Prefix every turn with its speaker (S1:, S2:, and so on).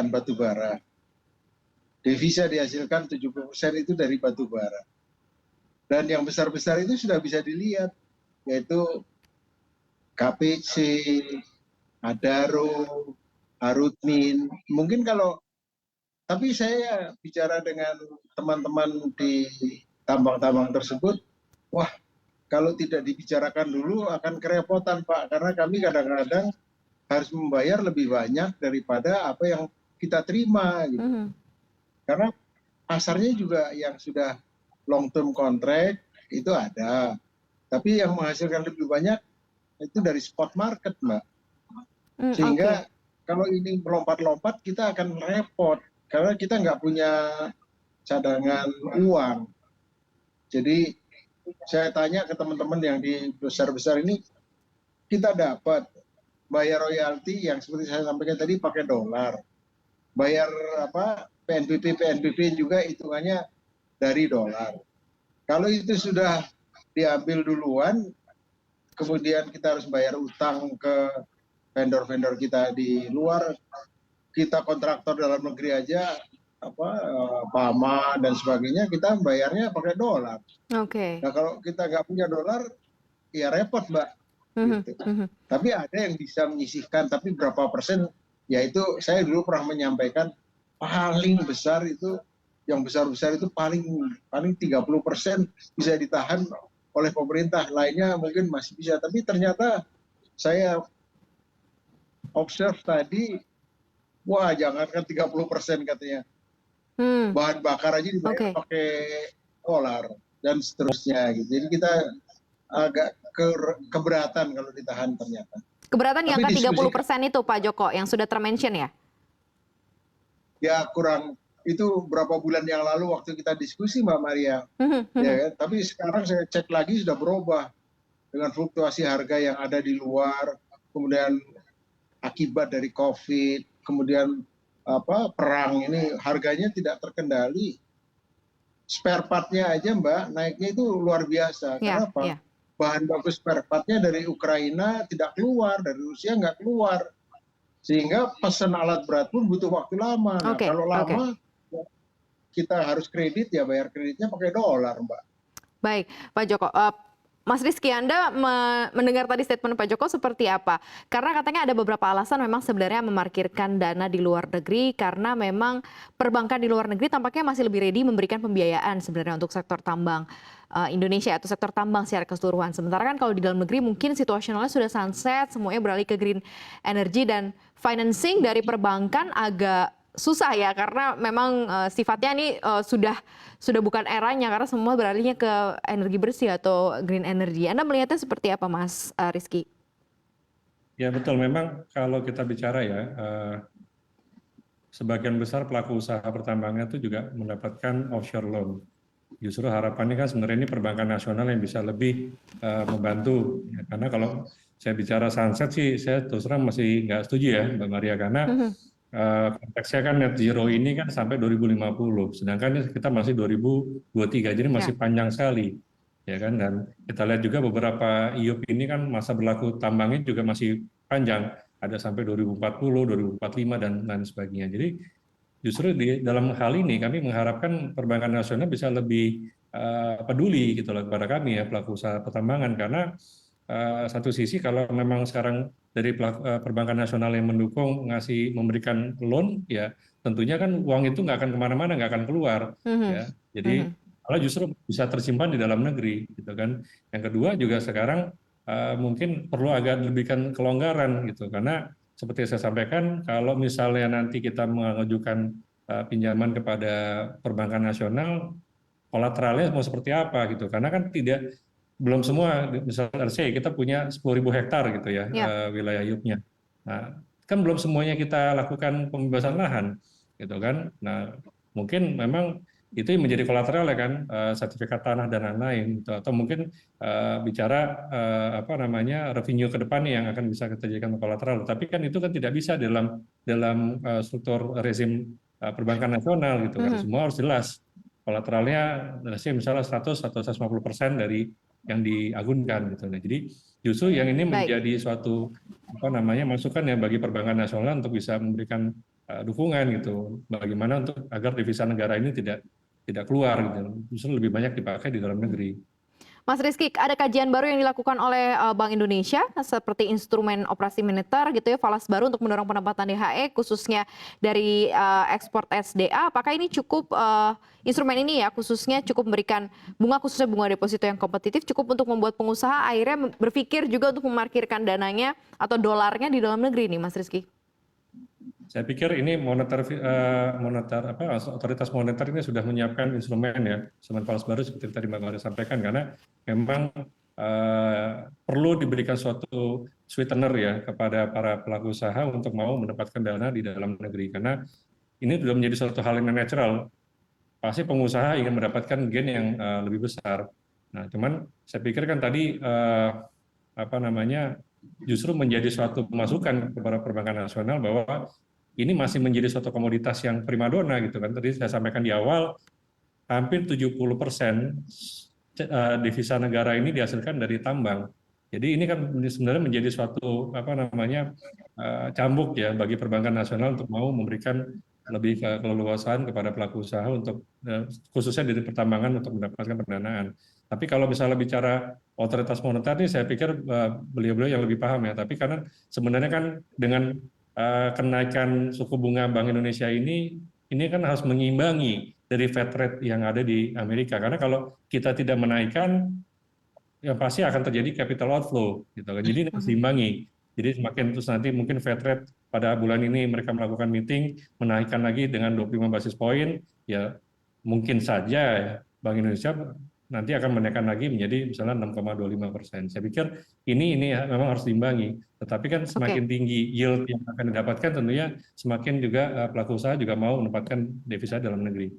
S1: batu bara. Devisa dihasilkan 70% itu dari batu bara. Dan yang besar-besar itu sudah bisa dilihat, yaitu KPC, Adaro, Arutmin. Mungkin tapi saya bicara dengan teman-teman di tambang-tambang tersebut, wah kalau tidak dibicarakan dulu akan kerepotan Pak, karena kami kadang-kadang harus membayar lebih banyak daripada apa yang kita terima gitu. Karena pasarnya juga yang sudah long term contract itu ada, tapi yang menghasilkan lebih banyak itu dari spot market Mbak. Sehingga kalau ini melompat-lompat kita akan repot, karena kita nggak punya cadangan uang. Jadi saya tanya ke teman-teman yang di besar-besar ini, kita dapat bayar royalti yang seperti saya sampaikan tadi pakai dolar, bayar PNBP juga hitungannya dari dolar. Kalau itu sudah diambil duluan, kemudian kita harus bayar utang ke vendor-vendor kita di luar, kita kontraktor dalam negeri aja PAMA dan sebagainya kita bayarnya pakai dolar. Nah kalau kita nggak punya dolar, ya repot Mbak. Gitu. Tapi ada yang bisa menyisihkan, tapi berapa persen? Yaitu saya dulu pernah menyampaikan paling besar itu, yang besar-besar itu paling 30% bisa ditahan oleh pemerintah, lainnya mungkin masih bisa. Tapi ternyata saya observe tadi, wah jangankan 30% katanya, bahan bakar aja dibayar pakai dolar dan seterusnya gitu. Jadi kita agak keberatan kalau ditahan ternyata.
S2: Keberatan yang ke 30% itu Pak Joko yang sudah termention ya?
S1: Ya kurang, itu berapa bulan yang lalu waktu kita diskusi Mbak Maria. Ya kan? Tapi sekarang saya cek lagi sudah berubah dengan fluktuasi harga yang ada di luar, kemudian akibat dari COVID, kemudian perang ini harganya tidak terkendali. Spare part-nya aja Mbak naiknya itu luar biasa. Kenapa? Bahan baku spare part-nya dari Ukraina tidak keluar, dari Rusia nggak keluar. Sehingga pesan alat berat pun butuh waktu lama. Nah, kalau lama kita harus kredit, ya bayar kreditnya pakai dolar Mbak.
S2: Baik, Pak Joko. Mas Rizky, Anda mendengar tadi statement Pak Joko seperti apa? Karena katanya ada beberapa alasan memang sebenarnya memarkirkan dana di luar negeri, karena memang perbankan di luar negeri tampaknya masih lebih ready memberikan pembiayaan sebenarnya untuk sektor tambang Indonesia atau sektor tambang secara keseluruhan. Sementara kan kalau di dalam negeri mungkin situasionalnya sudah sunset, semuanya beralih ke green energy, dan financing dari perbankan agak susah ya, karena memang sifatnya ini sudah bukan eranya, karena semua beralihnya ke energi bersih atau green energy. Anda melihatnya seperti apa Mas Rizky?
S3: Ya betul, memang kalau kita bicara ya, sebagian besar pelaku usaha pertambangan itu juga mendapatkan offshore loan. Justru harapannya kan sebenarnya ini perbankan nasional yang bisa lebih membantu. Ya, karena kalau saya bicara sunset sih, saya terus terang masih nggak setuju ya Mbak Maria, karena konteksnya kan net zero ini kan sampai 2050, sedangkan kita masih 2023, jadi masih panjang sekali, ya kan. Dan kita lihat juga beberapa IUP ini kan masa berlaku tambangnya juga masih panjang, ada sampai 2040, 2045 dan lain sebagainya. Jadi justru di dalam hal ini kami mengharapkan perbankan nasional bisa lebih peduli gitu loh kepada kami ya pelaku usaha pertambangan, karena satu sisi kalau memang sekarang dari perbankan nasional yang mendukung memberikan loan, ya tentunya kan uang itu nggak akan kemana-mana, nggak akan keluar, ya. Jadi malah justru bisa tersimpan di dalam negeri, gitu kan. Yang kedua juga sekarang mungkin perlu agak lebihkan kelonggaran gitu, karena seperti saya sampaikan, kalau misalnya nanti kita mengajukan pinjaman kepada perbankan nasional, kolateralnya mau seperti apa gitu, karena kan belum semua, misalnya kita punya 10.000 hektar gitu ya, wilayah IUP-nya. Nah, kan belum semuanya kita lakukan pembebasan lahan, gitu kan. Nah, mungkin memang itu yang menjadi kolateral ya kan, sertifikat tanah dan lain-lain, gitu. Atau mungkin bicara revenue ke depannya yang akan bisa kita jadikan kolateral. Tapi kan itu kan tidak bisa dalam struktur rezim perbankan nasional gitu kan. Semua harus jelas kolateralnya, misalnya 100 atau 150% dari yang diagunkan gitu. Nah, jadi justru yang ini menjadi suatu masukan ya bagi perbankan nasional untuk bisa memberikan dukungan gitu. Bagaimana untuk agar devisa negara ini tidak keluar gitu, justru lebih banyak dipakai di dalam negeri.
S2: Mas Rizky, ada kajian baru yang dilakukan oleh Bank Indonesia seperti instrumen operasi moneter gitu ya, falas baru untuk mendorong penempatan DHE khususnya dari ekspor SDA. Apakah ini cukup instrumen ini ya khususnya cukup memberikan bunga khususnya bunga deposito yang kompetitif cukup untuk membuat pengusaha akhirnya berpikir juga untuk memarkirkan dananya atau dolarnya di dalam negeri nih, Mas Rizky?
S3: Saya pikir ini otoritas moneter ini sudah menyiapkan instrumen falas baru seperti tadi Mbak Maria sampaikan, karena memang perlu diberikan suatu sweetener ya kepada para pelaku usaha untuk mau mendapatkan dana di dalam negeri, karena ini sudah menjadi suatu hal yang natural. Pasti pengusaha ingin mendapatkan gain yang lebih besar. Nah, cuman saya pikir kan tadi justru menjadi suatu masukan kepada perbankan nasional bahwa ini masih menjadi suatu komoditas yang primadona gitu kan. Tadi saya sampaikan di awal, hampir 70% devisa negara ini dihasilkan dari tambang. Jadi ini kan sebenarnya menjadi suatu cambuk ya bagi perbankan nasional untuk mau memberikan lebih keleluasaan kepada pelaku usaha untuk khususnya dari pertambangan untuk mendapatkan pendanaan. Tapi kalau misalnya bicara otoritas moneter ini saya pikir beliau-beliau yang lebih paham ya. Tapi karena sebenarnya kan dengan kenaikan suku bunga Bank Indonesia ini kan harus mengimbangi dari Fed rate yang ada di Amerika. Karena kalau kita tidak menaikkan, ya pasti akan terjadi capital outflow, gitu kan. Jadi ini harus diimbangi. Jadi semakin terus nanti mungkin Fed rate pada bulan ini mereka melakukan meeting menaikkan lagi dengan 25 basis poin, ya mungkin saja Bank Indonesia nanti akan menaikkan lagi menjadi misalnya 6,25%. Saya pikir ini memang harus diimbangi. Tetapi kan semakin tinggi yield yang akan didapatkan tentunya semakin juga pelaku usaha juga mau menempatkan devisa dalam negeri.